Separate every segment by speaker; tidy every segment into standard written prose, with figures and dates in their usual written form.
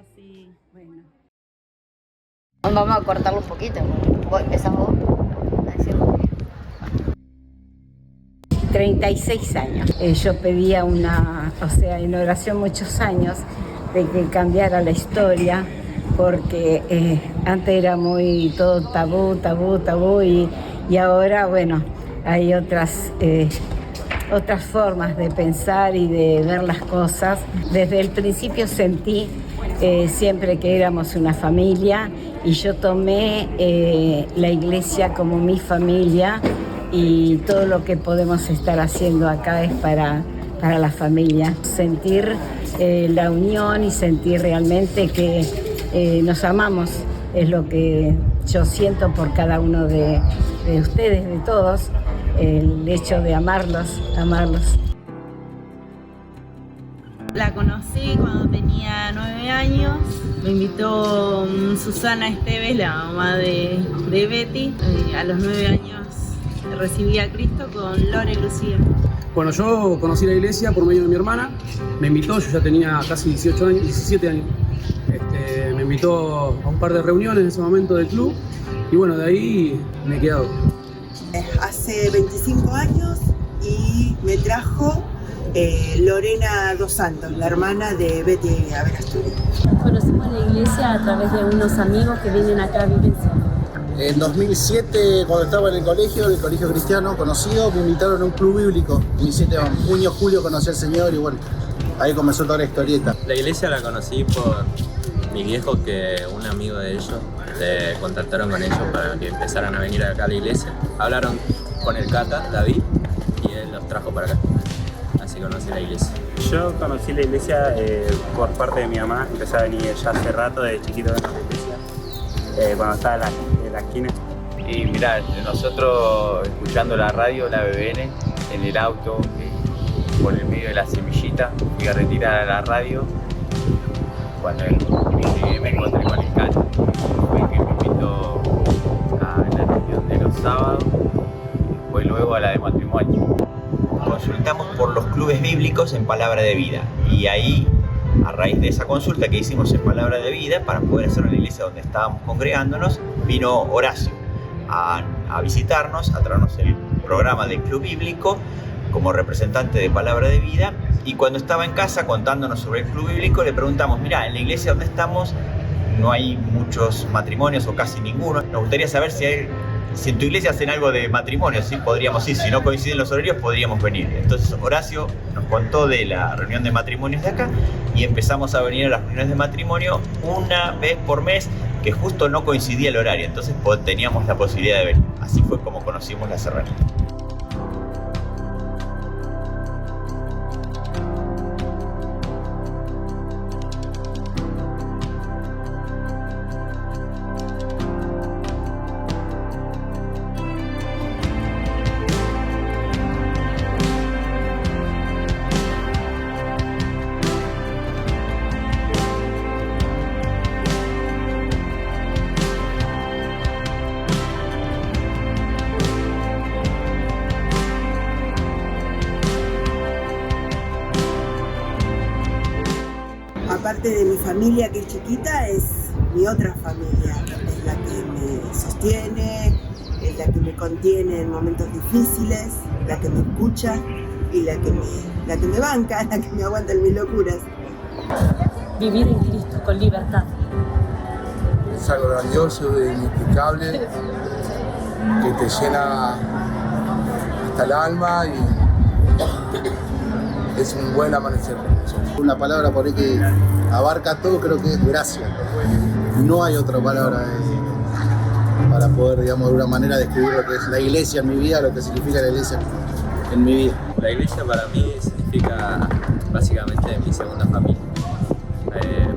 Speaker 1: pero sí, bueno.
Speaker 2: Vamos a cortarlo un poquito. Vos empezás vos a decirlo.
Speaker 1: 36 años. Yo pedía en oración muchos años, de que cambiara la historia, porque antes era muy todo tabú, y ahora, bueno, hay otras formas de pensar y de ver las cosas. Desde el principio sentí siempre que éramos una familia, y yo tomé la iglesia como mi familia, y todo lo que podemos estar haciendo acá es para la familia. Sentir la unión y sentir realmente que nos amamos es lo que yo siento por cada uno de ustedes, de todos, el hecho de amarlos.
Speaker 3: La conocí cuando tenía 9 años. Me invitó Susana Esteves, la mamá de Betty. A los 9 años recibí a Cristo con Lore Lucía.
Speaker 4: Bueno, yo conocí la iglesia por medio de mi hermana. Me invitó, yo ya tenía casi 17 años. Me invitó a un par de reuniones en ese momento del club. Y bueno, de ahí me he quedado.
Speaker 5: Hace 25 años y me trajo Lorena Dos Santos, la hermana de Betty Averasturi.
Speaker 6: Conocimos la iglesia a través de unos amigos que vienen acá a Vivencia.
Speaker 7: En 2007, cuando estaba en el colegio cristiano conocido, me invitaron a un club bíblico. En 2007, en junio, julio, conocí al Señor y bueno, ahí comenzó toda la historieta.
Speaker 8: La iglesia la conocí por mi viejo, que un amigo de ellos le contactaron con ellos para que empezaran a venir acá a la iglesia. Hablaron con el Cata, David, y él los trajo para acá. Así conocí la iglesia.
Speaker 9: Yo conocí la iglesia por parte de mi mamá. Empecé a venir ya hace rato, de chiquito en la iglesia, cuando estaba en la esquina.
Speaker 10: Y mirá, nosotros escuchando la radio, la BBN, en el auto, por el medio de la semillita, fui a retirar a la radio. Cuando me encontré con el Cata, fue que me invitó a la reunión de los sábados, fue luego a la de matrimonio.
Speaker 11: Consultamos por los clubes bíblicos en Palabra de Vida, y ahí, a raíz de esa consulta que hicimos en Palabra de Vida para poder hacer una iglesia donde estábamos congregándonos, vino Horacio a visitarnos, a traernos el programa del club bíblico como representante de Palabra de Vida. Y cuando estaba en casa contándonos sobre el club bíblico, le preguntamos: mirá, en la iglesia donde estamos no hay muchos matrimonios o casi ninguno. Nos gustaría saber si en tu iglesia hacen algo de matrimonio, ¿sí? Podríamos ir, si no coinciden los horarios, podríamos venir. Entonces Horacio nos contó de la reunión de matrimonios de acá, y empezamos a venir a las reuniones de matrimonio una vez por mes, que justo no coincidía el horario, entonces teníamos la posibilidad de venir. Así fue como conocimos la serranía.
Speaker 5: Aparte de mi familia, que es chiquita, es mi otra familia. Es la que me sostiene, es la que me contiene en momentos difíciles, la que me escucha y la que me banca, la que me aguanta en mis locuras.
Speaker 6: Vivir en Cristo con libertad.
Speaker 7: Es algo grandioso, inexplicable, que te llena hasta el alma y es un buen amanecer. Una palabra por ahí que abarca todo, creo que es gracia. No hay otra palabra para poder, digamos, de alguna manera describir lo que es la iglesia en mi vida, lo que significa la iglesia en mi vida.
Speaker 8: La iglesia para mí significa básicamente mi segunda familia.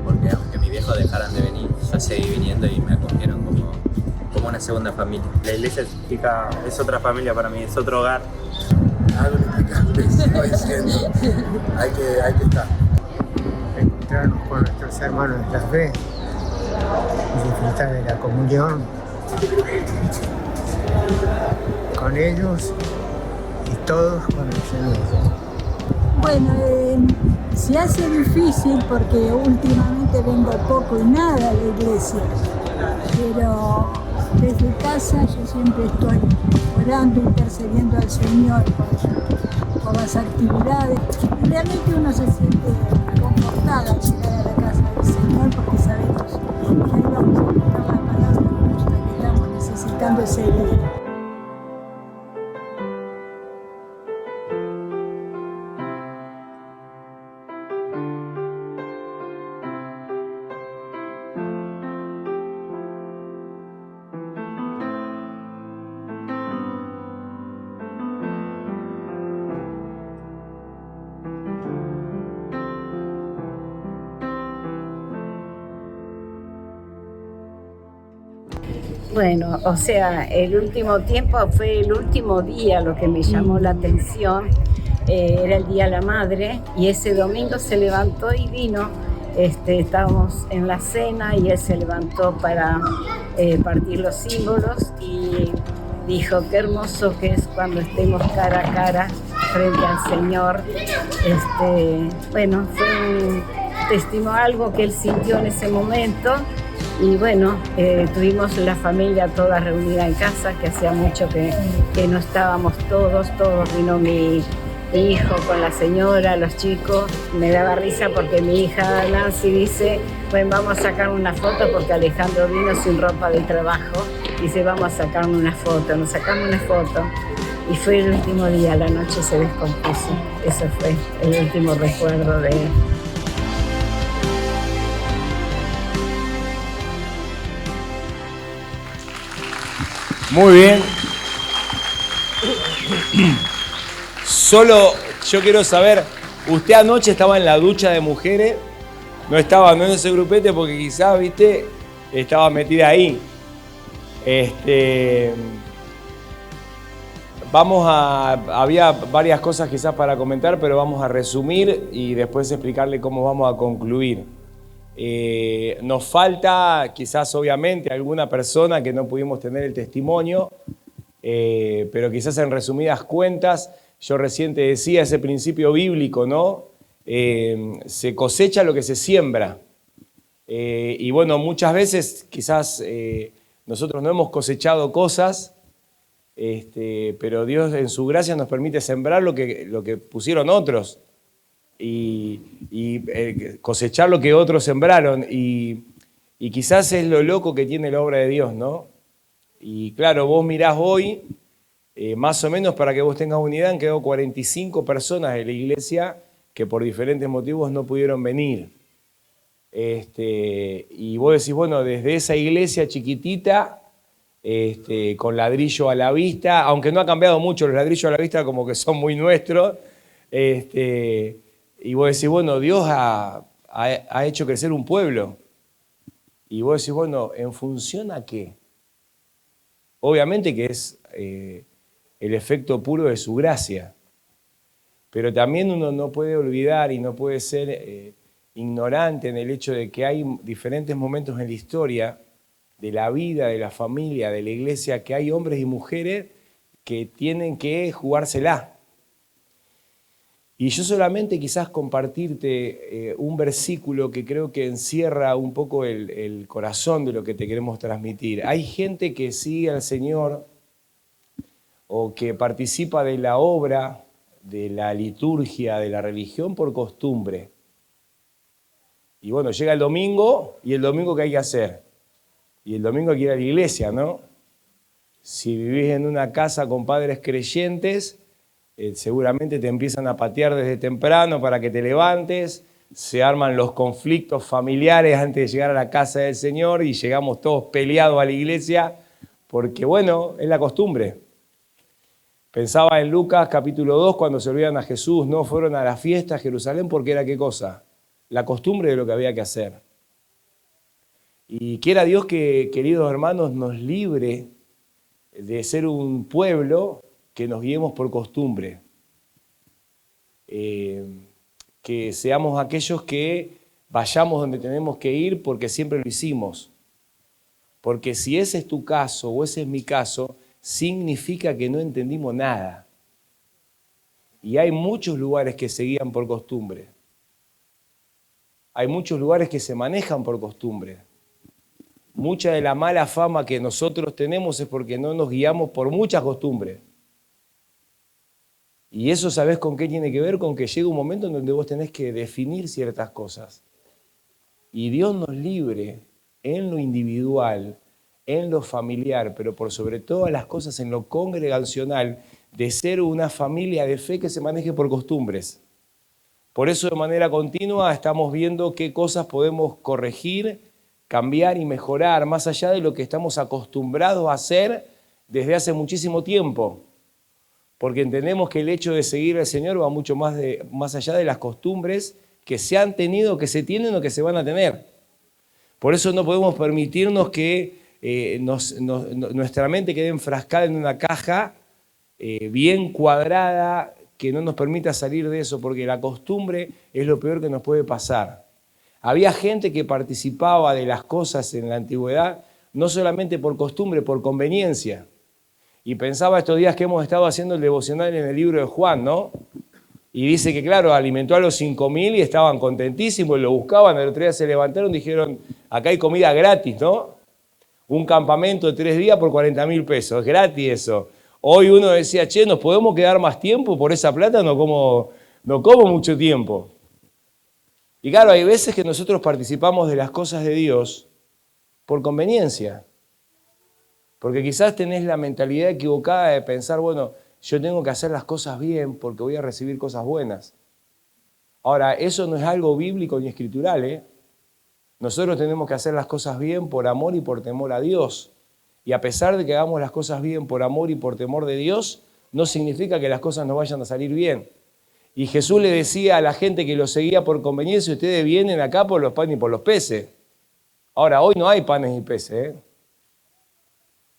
Speaker 8: Porque aunque mis viejos dejaran de venir, yo seguí viniendo y me acogieron como una segunda familia.
Speaker 9: La iglesia significa, es otra familia para mí, es otro hogar.
Speaker 7: Algo inexplicable, sigo diciendo. Hay que estar.
Speaker 12: Encontrarnos con nuestros hermanos de la fe, disfrutar de la comunión con ellos y todos con el Señor.
Speaker 13: Bueno, se hace difícil porque últimamente vengo poco y nada a la iglesia, pero desde casa yo siempre estoy orando, intercediendo al Señor por las actividades. Realmente uno se siente confortada al llegar a la casa del Señor porque sabemos que ahí vamos a encontrar la palabra justa que estamos necesitando ese día.
Speaker 1: Bueno, o sea, el último tiempo fue el último día lo que me llamó la atención. Era el Día de la Madre y ese domingo se levantó y vino. Estábamos en la cena y él se levantó para partir los símbolos y dijo, qué hermoso que es cuando estemos cara a cara frente al Señor. Bueno, fue un testimonio, algo que él sintió en ese momento. Y bueno, tuvimos la familia toda reunida en casa, que hacía mucho que no estábamos todos, vino mi hijo con la señora, los chicos. Me daba risa porque mi hija Nancy dice, bueno, vamos a sacar una foto porque Alejandro vino sin ropa de trabajo. Dice, vamos a sacar una foto, nos sacamos una foto. Y fue el último día, la noche se descompuso. Eso fue el último recuerdo de él.
Speaker 14: Muy bien. Solo yo quiero saber, usted anoche estaba en la ducha de mujeres, no estaba en ese grupete porque quizás, viste, estaba metida ahí. Había varias cosas quizás para comentar, pero vamos a resumir y después explicarle cómo vamos a concluir. Nos falta quizás obviamente alguna persona que no pudimos tener el testimonio, pero quizás en resumidas cuentas, yo recién te decía ese principio bíblico, ¿no? Se cosecha lo que se siembra. Y bueno, muchas veces quizás nosotros no hemos cosechado cosas, pero Dios en su gracia nos permite sembrar lo que pusieron otros. Y cosechar lo que otros sembraron y quizás es lo loco que tiene la obra de Dios, ¿no? Y claro, vos mirás hoy, más o menos para que vos tengas unidad, han quedado 45 personas de la iglesia que por diferentes motivos no pudieron venir. Y vos decís, bueno, desde esa iglesia chiquitita, con ladrillo a la vista, aunque no ha cambiado mucho los ladrillos a la vista, como que son muy nuestros, y vos decís, bueno, Dios ha hecho crecer un pueblo. Y vos decís, bueno, ¿en función a qué? Obviamente que es el efecto puro de su gracia. Pero también uno no puede olvidar y no puede ser ignorante en el hecho de que hay diferentes momentos en la historia de la vida, de la familia, de la iglesia, que hay hombres y mujeres que tienen que jugársela. Y yo solamente quizás compartirte un versículo que creo que encierra un poco el corazón de lo que te queremos transmitir. Hay gente que sigue al Señor o que participa de la obra, de la liturgia, de la religión por costumbre. Y bueno, llega el domingo, y el domingo ¿qué hay que hacer? Y el domingo hay que ir a la iglesia, ¿no? Si vivís en una casa con padres creyentes, seguramente te empiezan a patear desde temprano para que te levantes, se arman los conflictos familiares antes de llegar a la casa del Señor y llegamos todos peleados a la iglesia porque, bueno, es la costumbre. Pensaba en Lucas capítulo 2 cuando se olvidan a Jesús, no fueron a la fiesta a Jerusalén porque era ¿qué cosa? La costumbre de lo que había que hacer. Y quiera Dios que, queridos hermanos, nos libre de ser un pueblo que nos guiemos por costumbre, que seamos aquellos que vayamos donde tenemos que ir porque siempre lo hicimos. Porque si ese es tu caso o ese es mi caso, significa que no entendimos nada. Y hay muchos lugares que se guían por costumbre. Hay muchos lugares que se manejan por costumbre. Mucha de la mala fama que nosotros tenemos es porque no nos guiamos por muchas costumbres. Y eso, ¿sabés con qué tiene que ver? Con que llega un momento en donde vos tenés que definir ciertas cosas. Y Dios nos libre en lo individual, en lo familiar, pero por sobre todas las cosas en lo congregacional, de ser una familia de fe que se maneje por costumbres. Por eso de manera continua estamos viendo qué cosas podemos corregir, cambiar y mejorar, más allá de lo que estamos acostumbrados a hacer desde hace muchísimo tiempo. Porque entendemos que el hecho de seguir al Señor va mucho más allá de las costumbres que se han tenido, que se tienen o que se van a tener. Por eso no podemos permitirnos que nuestra mente quede enfrascada en una caja bien cuadrada, que no nos permita salir de eso, porque la costumbre es lo peor que nos puede pasar. Había gente que participaba de las cosas en la antigüedad, no solamente por costumbre, por conveniencia. Y pensaba estos días que hemos estado haciendo el devocional en el libro de Juan, ¿no? Y dice que, claro, alimentó a los 5.000 y estaban contentísimos, lo buscaban, el otro día se levantaron y dijeron, acá hay comida gratis, ¿no? Un campamento de 3 días por 40.000 pesos, gratis eso. Hoy uno decía, che, ¿nos podemos quedar más tiempo por esa plata? No como mucho tiempo. Y claro, hay veces que nosotros participamos de las cosas de Dios por conveniencia. Porque quizás tenés la mentalidad equivocada de pensar, bueno, yo tengo que hacer las cosas bien porque voy a recibir cosas buenas. Ahora, eso no es algo bíblico ni escritural, ¿eh? Nosotros tenemos que hacer las cosas bien por amor y por temor a Dios. Y a pesar de que hagamos las cosas bien por amor y por temor de Dios, no significa que las cosas no vayan a salir bien. Y Jesús le decía a la gente que lo seguía por conveniencia, ustedes vienen acá por los panes y por los peces. Ahora, hoy no hay panes y peces, ¿eh?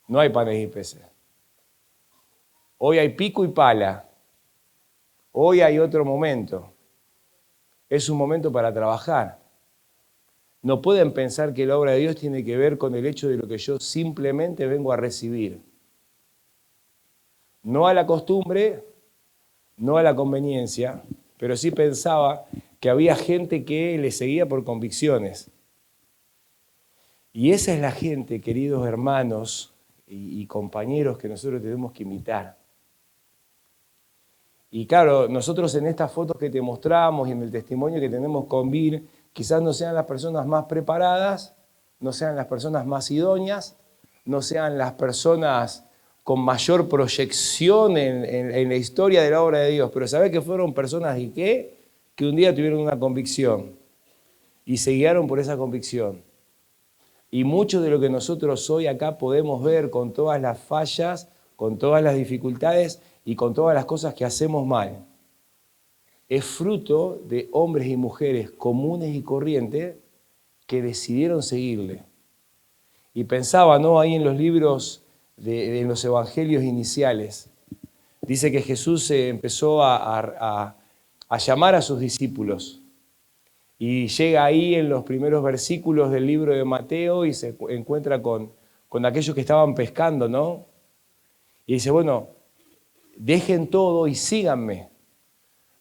Speaker 14: No hay panes y peces. Hoy hay pico y pala. Hoy hay otro momento. Es un momento para trabajar. No pueden pensar que la obra de Dios tiene que ver con el hecho de lo que yo simplemente vengo a recibir. No a la costumbre, no a la conveniencia, pero sí pensaba que había gente que le seguía por convicciones. Y esa es la gente, queridos hermanos y compañeros, que nosotros tenemos que imitar. Y claro, nosotros en estas fotos que te mostramos y en el testimonio que tenemos con Vir, quizás no sean las personas más preparadas, no sean las personas más idóneas, no sean las personas con mayor proyección en la historia de la obra de Dios, pero ¿sabés que fueron personas y qué? Que un día tuvieron una convicción y se guiaron por esa convicción. Y mucho de lo que nosotros hoy acá podemos ver con todas las fallas, con todas las dificultades y con todas las cosas que hacemos mal, es fruto de hombres y mujeres comunes y corrientes que decidieron seguirle. Y pensaba, ¿no?, ahí en los libros de los evangelios iniciales, dice que Jesús empezó a llamar a sus discípulos. Y llega ahí en los primeros versículos del libro de Mateo y se encuentra con aquellos que estaban pescando, ¿no? Y dice, bueno, dejen todo y síganme,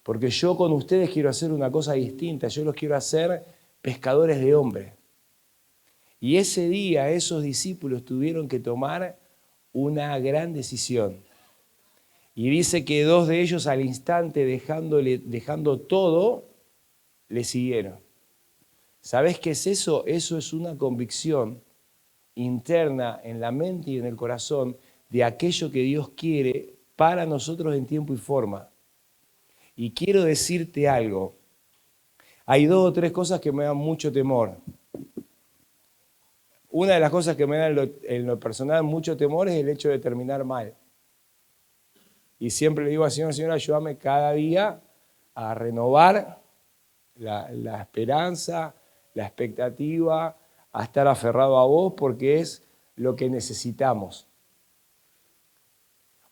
Speaker 14: porque yo con ustedes quiero hacer una cosa distinta, yo los quiero hacer pescadores de hombres. Y ese día esos discípulos tuvieron que tomar una gran decisión. Y dice que 2 de ellos al instante, dejando todo, le siguieron. ¿Sabés qué es eso? Eso es una convicción interna en la mente y en el corazón de aquello que Dios quiere para nosotros en tiempo y forma. Y quiero decirte algo. Hay 2 o 3 cosas que me dan mucho temor. Una de las cosas que me da en lo personal mucho temor es el hecho de terminar mal. Y siempre le digo al Señor, Señor, ayúdame cada día a renovar la esperanza, la expectativa, a estar aferrado a vos, porque es lo que necesitamos.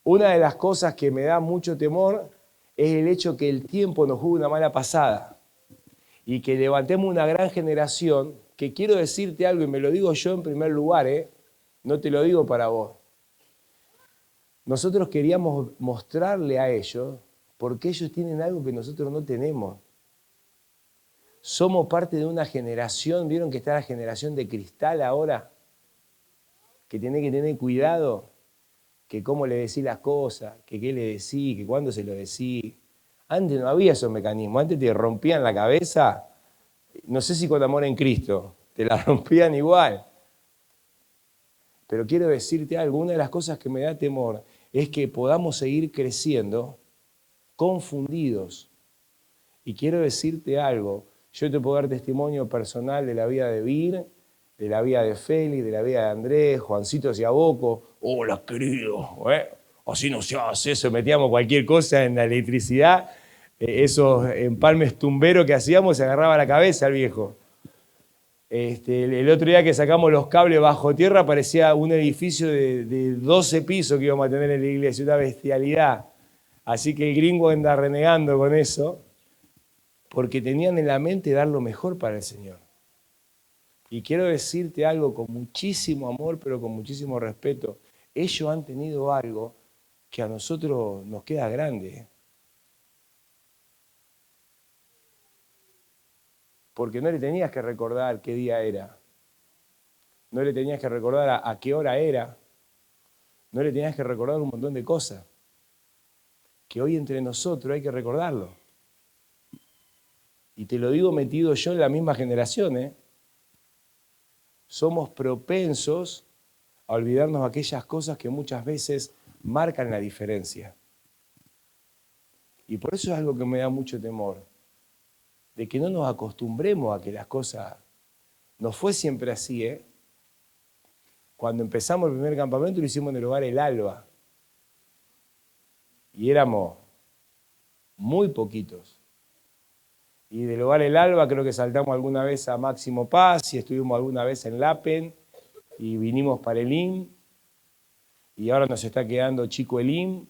Speaker 14: Una de las cosas que me da mucho temor es el hecho que el tiempo nos juegue una mala pasada y que levantemos una gran generación, que quiero decirte algo y me lo digo yo en primer lugar, no te lo digo para vos. Nosotros queríamos mostrarle a ellos porque ellos tienen algo que nosotros no tenemos. Somos parte de una generación, ¿vieron que está la generación de cristal ahora? Que tiene que tener cuidado, que cómo le decís las cosas, que qué le decís, que cuándo se lo decís. Antes no había esos mecanismos, antes te rompían la cabeza, no sé si con amor en Cristo, te la rompían igual. Pero quiero decirte algo, una de las cosas que me da temor es que podamos seguir creciendo confundidos. Y quiero decirte algo, yo te puedo dar testimonio personal de la vida de Vir, de la vida de Félix, de la vida de Andrés, Juancito Ciaboco. Hola, querido, así no se hace eso, metíamos cualquier cosa en la electricidad, esos empalmes tumberos que hacíamos, se agarraba la cabeza el viejo. El otro día que sacamos los cables bajo tierra parecía un edificio de 12 pisos que íbamos a tener en la iglesia, una bestialidad. Así que el gringo anda renegando con eso, porque tenían en la mente dar lo mejor para el Señor. Y quiero decirte algo con muchísimo amor, pero con muchísimo respeto. Ellos han tenido algo que a nosotros nos queda grande. Porque no le tenías que recordar qué día era. No le tenías que recordar a qué hora era. No le tenías que recordar un montón de cosas. Que hoy entre nosotros hay que recordarlo. Y te lo digo metido yo en la misma generación, ¿eh? Somos propensos a olvidarnos de aquellas cosas que muchas veces marcan la diferencia. Y por eso es algo que me da mucho temor, de que no nos acostumbremos a que las cosas... No fue siempre así, ¿eh? Cuando empezamos el primer campamento lo hicimos en el hogar El Alba. Y éramos muy poquitos. Y del hogar El Alba creo que saltamos alguna vez a Máximo Paz y estuvimos alguna vez en Lapen y vinimos para el IM. Y ahora nos está quedando chico el IM.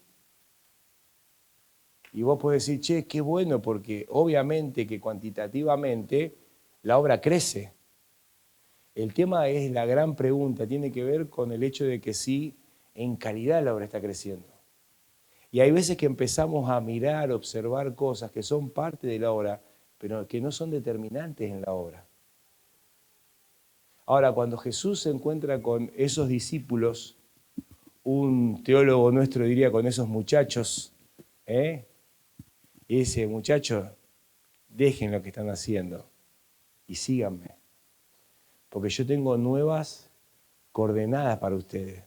Speaker 14: Y vos podés decir, che, qué bueno, porque obviamente que cuantitativamente la obra crece. El tema es la gran pregunta, tiene que ver con el hecho de que sí, en calidad la obra está creciendo. Y hay veces que empezamos a mirar, observar cosas que son parte de la obra, pero que no son determinantes en la obra. Ahora, cuando Jesús se encuentra con esos discípulos, un teólogo nuestro diría con esos muchachos, y dice, muchachos, dejen lo que están haciendo y síganme, porque yo tengo nuevas coordenadas para ustedes.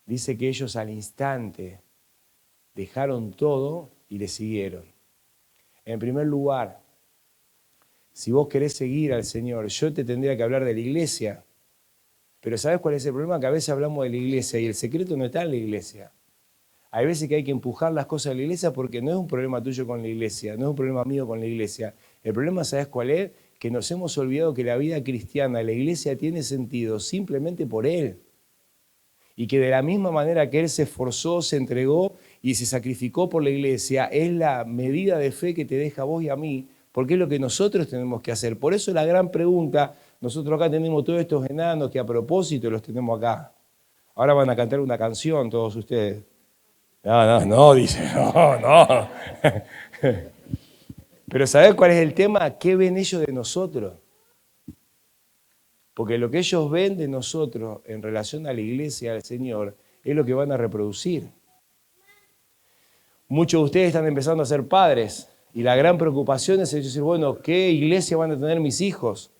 Speaker 14: Dice que ellos al instante dejaron todo y le siguieron. En primer lugar, si vos querés seguir al Señor, yo te tendría que hablar de la iglesia, pero ¿sabés cuál es el problema? Que a veces hablamos de la iglesia y el secreto no está en la iglesia. Hay veces que hay que empujar las cosas de la iglesia porque no es un problema tuyo con la iglesia, no es un problema mío con la iglesia. El problema, ¿sabés cuál es? Que nos hemos olvidado que la vida cristiana, la iglesia tiene sentido simplemente por Él. Y que de la misma manera que Él se esforzó, se entregó y se sacrificó por la iglesia, es la medida de fe que te deja a vos y a mí, porque es lo que nosotros tenemos que hacer. Por eso la gran pregunta, nosotros acá tenemos todos estos enanos que a propósito los tenemos acá. Ahora van a cantar una canción todos ustedes. No, dice, no. Pero ¿sabés cuál es el tema? ¿Qué ven ellos de nosotros? Porque lo que ellos ven de nosotros en relación a la iglesia, al Señor, es lo que van a reproducir. Muchos de ustedes están empezando a ser padres y la gran preocupación es decir, bueno, ¿qué iglesia van a tener mis hijos?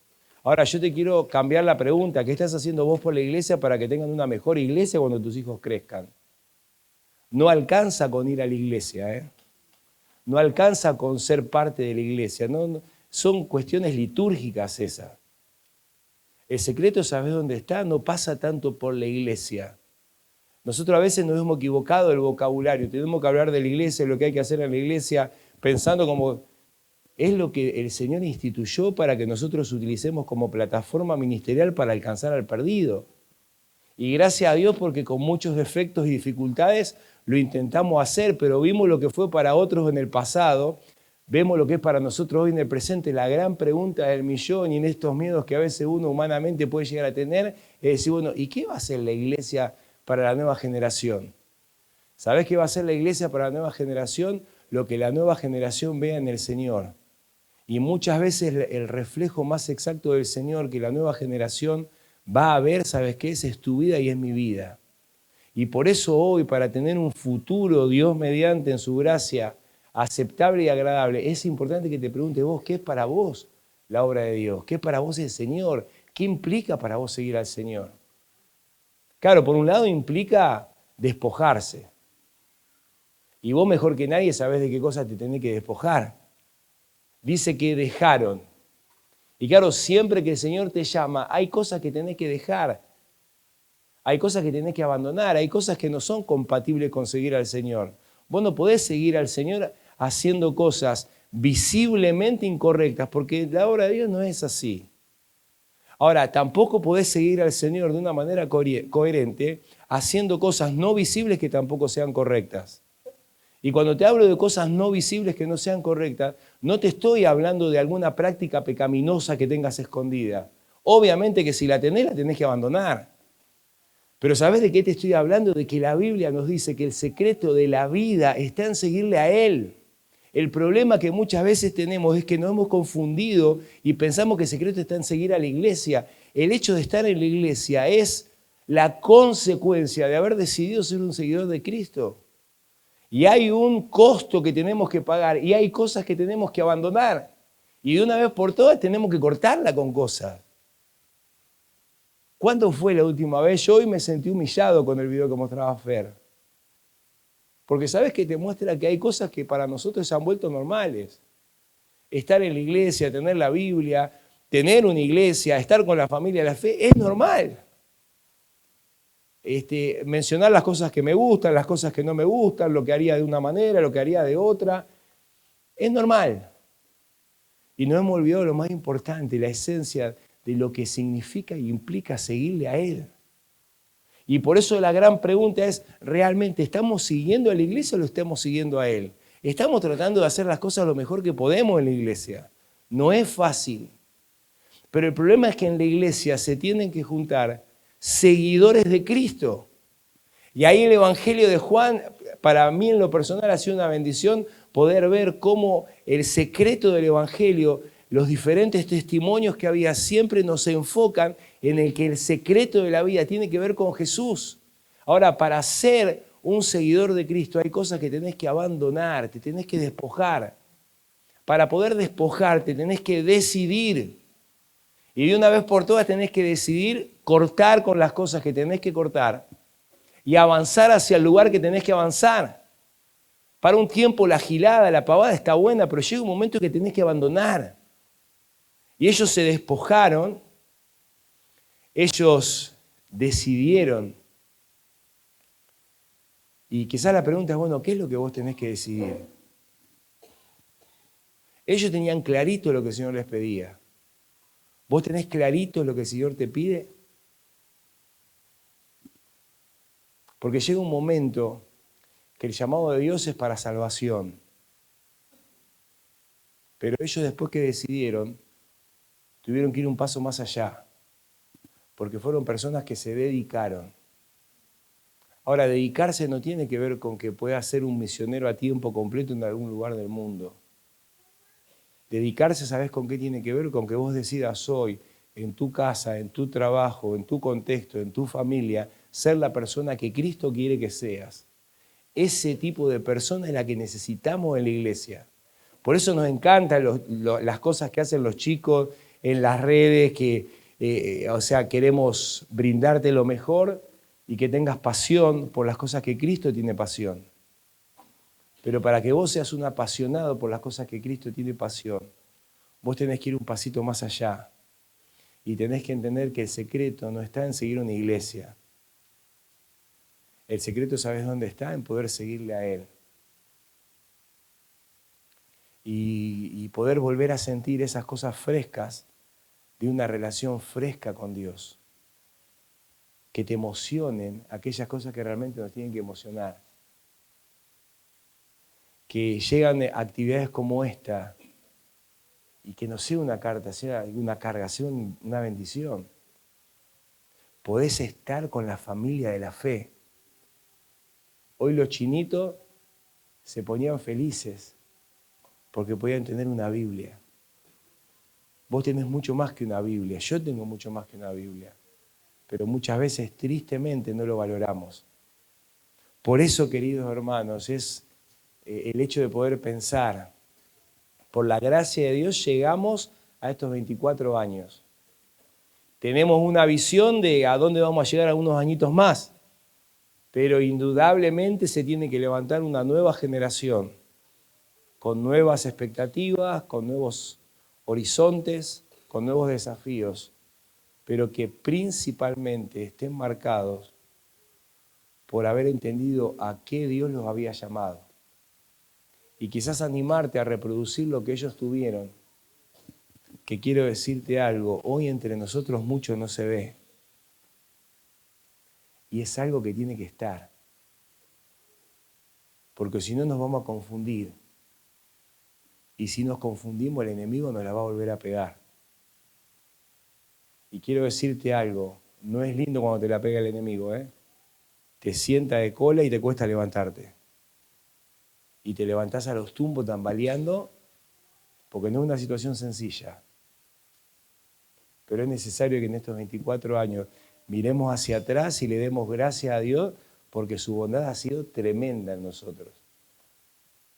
Speaker 14: Ahora yo te quiero cambiar la pregunta, ¿qué estás haciendo vos por la iglesia para que tengan una mejor iglesia cuando tus hijos crezcan? No alcanza con ir a la iglesia, ¿eh? No alcanza con ser parte de la iglesia, no, son cuestiones litúrgicas esas. El secreto, ¿sabés dónde está? No pasa tanto por la iglesia. Nosotros a veces nos hemos equivocado el vocabulario, tenemos que hablar de la iglesia, de lo que hay que hacer en la iglesia, pensando como es lo que el Señor instituyó para que nosotros utilicemos como plataforma ministerial para alcanzar al perdido. Y gracias a Dios porque con muchos defectos y dificultades lo intentamos hacer, pero vimos lo que fue para otros en el pasado, vemos lo que es para nosotros hoy en el presente. La gran pregunta del millón y en estos miedos que a veces uno humanamente puede llegar a tener es decir, bueno, ¿y qué va a hacer la iglesia para la nueva generación? ¿Sabés qué va a hacer la iglesia para la nueva generación? lo que la nueva generación vea en el Señor. Y muchas veces el reflejo más exacto del Señor que la nueva generación va a ver, ¿sabes qué? Es tu vida y es mi vida. Y por eso hoy, para tener un futuro, Dios mediante en su gracia, aceptable y agradable, es importante que te preguntes vos, ¿qué es para vos la obra de Dios? ¿Qué es para vos el Señor? ¿Qué implica para vos seguir al Señor? Claro, por un lado implica despojarse. Y vos mejor que nadie sabés de qué cosas te tenés que despojar. Dice que dejaron. Y claro, siempre que el Señor te llama, hay cosas que tenés que dejar. Hay cosas que tenés que abandonar. Hay cosas que no son compatibles con seguir al Señor. Vos no podés seguir al Señor haciendo cosas visiblemente incorrectas, porque la obra de Dios no es así. Ahora, tampoco podés seguir al Señor de una manera coherente haciendo cosas no visibles que tampoco sean correctas. Y cuando te hablo de cosas no visibles que no sean correctas, no te estoy hablando de alguna práctica pecaminosa que tengas escondida. Obviamente que si la tenés que abandonar. Pero ¿sabés de qué te estoy hablando? De que la Biblia nos dice que el secreto de la vida está en seguirle a Él. El problema que muchas veces tenemos es que nos hemos confundido y pensamos que el secreto está en seguir a la iglesia. El hecho de estar en la iglesia es la consecuencia de haber decidido ser un seguidor de Cristo. Y hay un costo que tenemos que pagar y hay cosas que tenemos que abandonar. Y de una vez por todas tenemos que cortarla con cosas. ¿Cuándo fue la última vez? Yo hoy me sentí humillado con el video que mostraba Fer. Porque sabes que te muestra que hay cosas que para nosotros se han vuelto normales. Estar en la iglesia, tener la Biblia, tener una iglesia, estar con la familia de la fe, es normal. Mencionar las cosas que me gustan, las cosas que no me gustan, lo que haría de una manera, lo que haría de otra, es normal. Y no hemos olvidado lo más importante, la esencia de lo que significa y implica seguirle a Él. Y por eso la gran pregunta es, ¿realmente estamos siguiendo a la iglesia o lo estamos siguiendo a Él? Estamos tratando de hacer las cosas lo mejor que podemos en la iglesia. No es fácil. Pero el problema es que en la iglesia se tienen que juntar seguidores de Cristo. Y ahí el Evangelio de Juan, para mí en lo personal ha sido una bendición poder ver cómo el secreto del Evangelio, los diferentes testimonios que había siempre nos enfocan en el que el secreto de la vida tiene que ver con Jesús. Ahora, para ser un seguidor de Cristo hay cosas que tenés que abandonar, te tenés que despojar. Para poder despojarte tenés que decidir. Y de una vez por todas tenés que decidir cortar con las cosas que tenés que cortar y avanzar hacia el lugar que tenés que avanzar. Para un tiempo la gilada, la pavada está buena, pero llega un momento que tenés que abandonar. Y ellos se despojaron, ellos decidieron. Y quizás la pregunta es, bueno, ¿qué es lo que vos tenés que decidir? Ellos tenían clarito lo que el Señor les pedía. ¿Vos tenés clarito lo que el Señor te pide? Porque llega un momento que el llamado de Dios es para salvación. Pero ellos después que decidieron, tuvieron que ir un paso más allá, porque fueron personas que se dedicaron. Ahora, dedicarse no tiene que ver con que puedas ser un misionero a tiempo completo en algún lugar del mundo. Dedicarse, ¿sabes con qué tiene que ver? Con que vos decidas hoy, en tu casa, en tu trabajo, en tu contexto, en tu familia, ser la persona que Cristo quiere que seas. Ese tipo de persona es la que necesitamos en la iglesia. Por eso nos encantan las cosas que hacen los chicos en las redes, que queremos brindarte lo mejor y que tengas pasión por las cosas que Cristo tiene pasión. Pero para que vos seas un apasionado por las cosas que Cristo tiene pasión, vos tenés que ir un pasito más allá y tenés que entender que el secreto no está en seguir una iglesia. El secreto, ¿sabes dónde está? En poder seguirle a Él. Y poder volver a sentir esas cosas frescas de una relación fresca con Dios. Que te emocionen aquellas cosas que realmente nos tienen que emocionar. Que llegan actividades como esta y que no sea una carta, sea una carga, sea una bendición. Podés estar con la familia de la fe. Hoy los chinitos se ponían felices porque podían tener una Biblia. Vos tenés mucho más que una Biblia, yo tengo mucho más que una Biblia, pero muchas veces tristemente no lo valoramos. Por eso, queridos hermanos, es el hecho de poder pensar, por la gracia de Dios llegamos a estos 24 años. Tenemos una visión de a dónde vamos a llegar a unos añitos más, pero indudablemente se tiene que levantar una nueva generación, con nuevas expectativas, con nuevos horizontes, con nuevos desafíos, pero que principalmente estén marcados por haber entendido a qué Dios los había llamado. Y quizás animarte a reproducir lo que ellos tuvieron, que quiero decirte algo, hoy entre nosotros mucho no se ve. Y es algo que tiene que estar. Porque si no nos vamos a confundir. Y si nos confundimos, el enemigo nos la va a volver a pegar. Y quiero decirte algo, no es lindo cuando te la pega el enemigo, ¿eh? Te sienta de cola y te cuesta levantarte. Y te levantás a los tumbos tambaleando, porque no es una situación sencilla. Pero es necesario que en estos 24 años miremos hacia atrás y le demos gracias a Dios, porque su bondad ha sido tremenda en nosotros.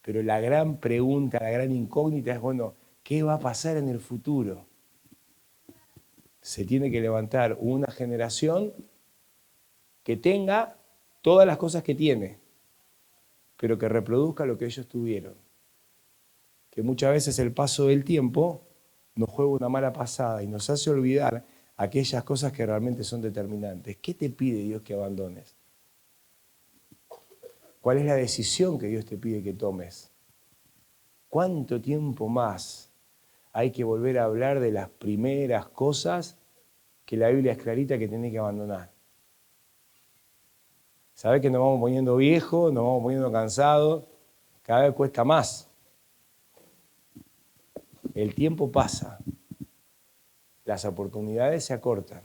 Speaker 14: Pero la gran pregunta, la gran incógnita es, bueno, ¿qué va a pasar en el futuro? Se tiene que levantar una generación que tenga todas las cosas que tiene, pero que reproduzca lo que ellos tuvieron. Que muchas veces el paso del tiempo nos juega una mala pasada y nos hace olvidar aquellas cosas que realmente son determinantes. ¿Qué te pide Dios que abandones? ¿Cuál es la decisión que Dios te pide que tomes? ¿Cuánto tiempo más hay que volver a hablar de las primeras cosas que la Biblia es clarita que tenés que abandonar? Sabés que nos vamos poniendo viejos, nos vamos poniendo cansados, cada vez cuesta más. El tiempo pasa, las oportunidades se acortan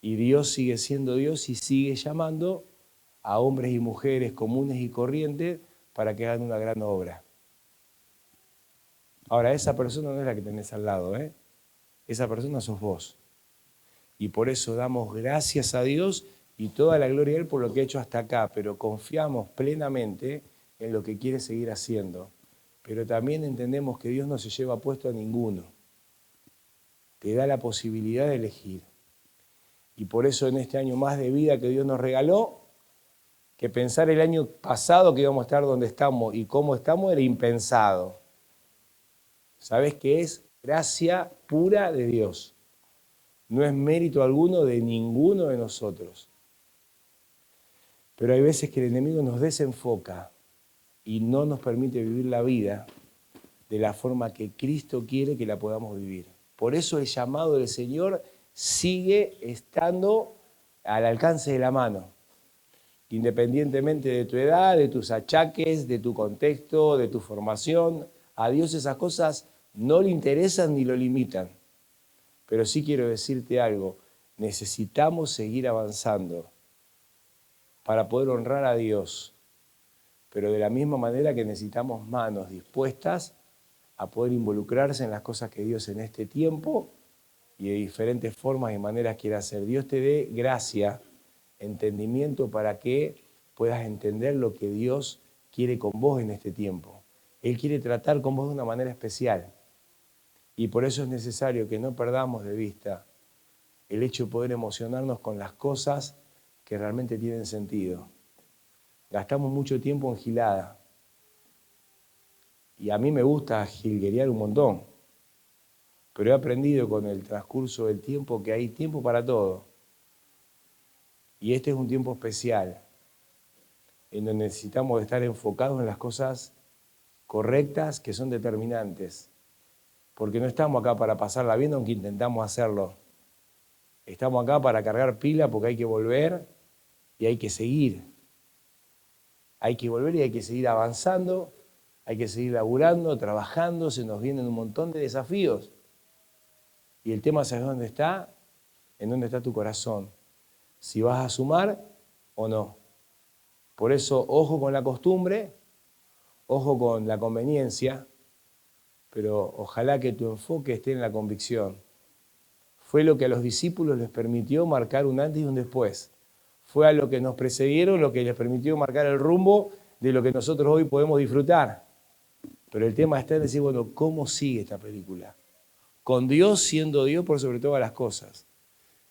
Speaker 14: y Dios sigue siendo Dios y sigue llamando a hombres y mujeres comunes y corrientes para que hagan una gran obra. Ahora, esa persona no es la que tenés al lado, ¿eh? Esa persona sos vos. Y por eso damos gracias a Dios y toda la gloria a Él por lo que ha hecho hasta acá, pero confiamos plenamente en lo que quiere seguir haciendo. Pero también entendemos que Dios no se lleva puesto a ninguno. Te da la posibilidad de elegir. Y por eso en este año más de vida que Dios nos regaló, que pensar el año pasado que íbamos a estar donde estamos y cómo estamos era impensado. ¿Sabes qué es? Gracia pura de Dios. No es mérito alguno de ninguno de nosotros. Pero hay veces que el enemigo nos desenfoca y no nos permite vivir la vida de la forma que Cristo quiere que la podamos vivir. Por eso el llamado del Señor sigue estando al alcance de la mano. Independientemente de tu edad, de tus achaques, de tu contexto, de tu formación, a Dios esas cosas no le interesan ni lo limitan. Pero sí quiero decirte algo, necesitamos seguir avanzando para poder honrar a Dios, pero de la misma manera que necesitamos manos dispuestas a poder involucrarse en las cosas que Dios en este tiempo y de diferentes formas y maneras quiere hacer. Dios te dé gracia, entendimiento para que puedas entender lo que Dios quiere con vos en este tiempo. Él quiere tratar con vos de una manera especial. Y por eso es necesario que no perdamos de vista el hecho de poder emocionarnos con las cosas que realmente tienen sentido. Gastamos mucho tiempo en gilada. Y a mí me gusta jilguerear un montón. Pero he aprendido con el transcurso del tiempo que hay tiempo para todo. Y este es un tiempo especial, en donde necesitamos estar enfocados en las cosas correctas que son determinantes. Porque no estamos acá para pasarla bien, aunque intentamos hacerlo. Estamos acá para cargar pila porque hay que volver y hay que seguir. Hay que volver y hay que seguir avanzando, hay que seguir laburando, trabajando, se nos vienen un montón de desafíos. Y el tema, ¿sabes dónde está? En dónde está tu corazón. Si vas a sumar o no. Por eso, ojo con la costumbre ojo con la conveniencia, pero ojalá que tu enfoque esté en la convicción. Fue lo que a los discípulos les permitió marcar un antes y un después. Fue a lo que nos precedieron lo que les permitió marcar el rumbo de lo que nosotros hoy podemos disfrutar. Pero el tema está en decir, bueno, ¿cómo sigue esta película? Con Dios siendo Dios por sobre todas las cosas.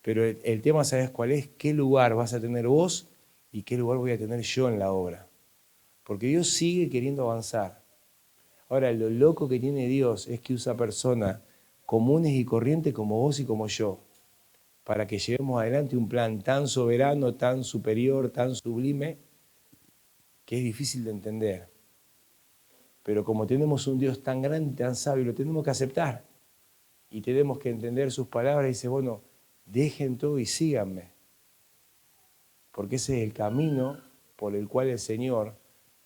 Speaker 14: Pero el tema, ¿sabes cuál es? ¿Qué lugar vas a tener vos y qué lugar voy a tener yo en la obra? Porque Dios sigue queriendo avanzar. Ahora, lo loco que tiene Dios es que usa personas comunes y corrientes como vos y como yo, para que llevemos adelante un plan tan soberano, tan superior, tan sublime, que es difícil de entender. Pero como tenemos un Dios tan grande, tan sabio, lo tenemos que aceptar. Y tenemos que entender sus palabras y dice, bueno, dejen todo y síganme. Porque ese es el camino por el cual el Señor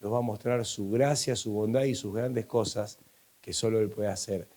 Speaker 14: nos va a mostrar su gracia, su bondad y sus grandes cosas que solo Él puede hacer.